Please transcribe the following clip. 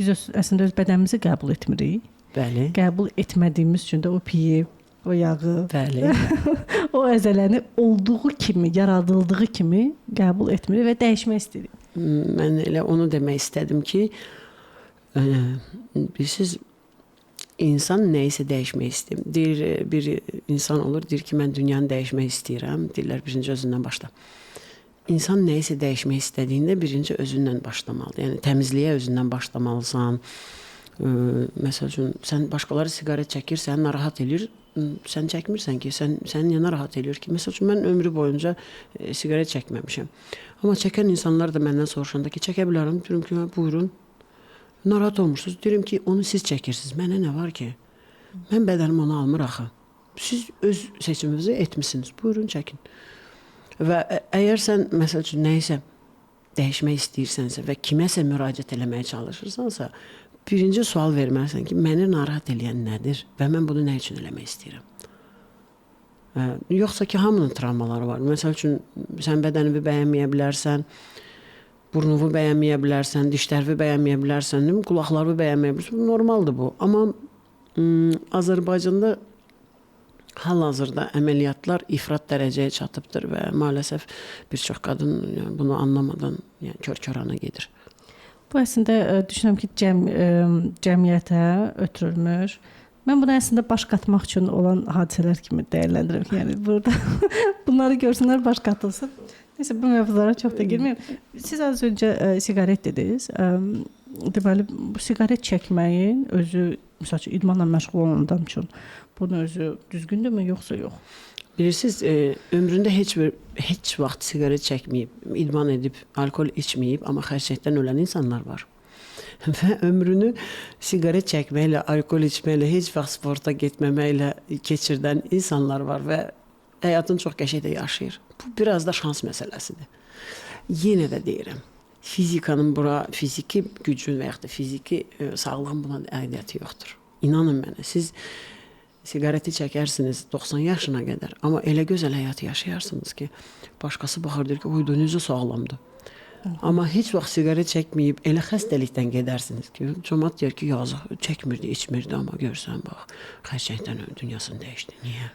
biz əslində öz bədənimizi qəbul etmirik. Bəli. Qəbul etmədiyimiz üçün də o piyi, o yağı, Bəli. o əzələni olduğu kimi, yaradıldığı kimi qəbul etmirik və dəyişmək istəyirik. Mən elə onu demək istədim ki, bilirsiniz, insan nəyisə dəyişmək istəyir. Deyir, bir insan olur, deyir ki, mən dünyanı dəyişmək istəyirəm. Deyirlər, birinci özündən başla. İnsan nəyisə dəyişmək istədiyində birinci özündən başlamalıdır. Yəni, təmizliyə özündən başlamalısan. Məsəl üçün, sən başqaları siqaret çəkir, səni narahat edir. Sən çəkmirsən ki, səni niyə narahat edir ki? Məsəl üçün, mən ömrü boyunca siqaret çəkməmişəm. Amma çəkən insanlar da məndən soruşanda ki, çəkə bilərəm. Deyirəm ki, buyurun. Narahat olmuşsunuz. Deyirəm ki, onu siz çəkirsiniz. Mənə nə var ki? Mən bədənim onu almır axı. Siz öz seçiminizi etmişsiniz. Buyurun, çəkin. Və əgər sən, məsəl üçün, nəyisə dəyişmək istəyirsənsə və kiməsə müraciət eləməyə çalışırsansa, birinci sual verməlisən ki, məni narahat eləyən nədir və mən bunu nə üçün eləmək istəyirəm? Yoxsa ki, hamının travmaları var. Məsəl üçün, sən bədənini bəyənməyə bilərsən, burnuvu bəyənməyə bilərsən, dişlərini bəyənməyə bilərsən, qulaqları bəyənməyə bilərsən. Normaldır bu. Amma Azərbaycanda hal-hazırda əməliyyatlar ifrat dərəcəyə çatıbdır və maalesef bir çox qadın bunu anlamadan kör-körana gedir. Bu əslində düşünürəm ki, cəmiyyətə ötürülmür. Mən bunu əslində baş qatmaq üçün olan hadisələr kimi dəyərləndirirəm ki, yəni burada bunları görsünlər, baş qatılsın. Neysə, bu mövzulara çox da girməyim. Siz az öncə siqaret dediniz. Deməli, bu siqaret çəkməyin özü, məsəl üçün, idmanla məşğul olan adam üçün bunun özü düzgündürmü, yoxsa yox? Bilirsiniz, ömründə heç vaxt siqaret çəkməyib, idman edib, alkol içməyib, amma xərçəkdən ölən insanlar var. Və ömrünü siqaret çəkməklə, alkol içməklə, heç vaxt sporta getməməklə keçirdən insanlar var və həyatını çox qəşəng də yaşayır. Bu biraz da şans məsələsidir. Yenə də deyirəm, fizikanın bura, fiziki gücün və yaxud da fiziki sağlığın buna aidiyyəti yoxdur. İnanın mənə, siz siqareti çəkərsiniz 90 yaşına qədər, amma elə gözəl həyat yaşayarsınız ki, başqası baxır, deyir ki, uydu, necə sağlamdır. Amma heç vaxt siqaret çəkməyib, elə xəstəlikdən gedərsiniz ki, cəmaət deyir ki, yazıq, çəkmirdi, içmirdi, amma görsən, bax, xərçəngdən dünyasını dəyişdi. Niyə?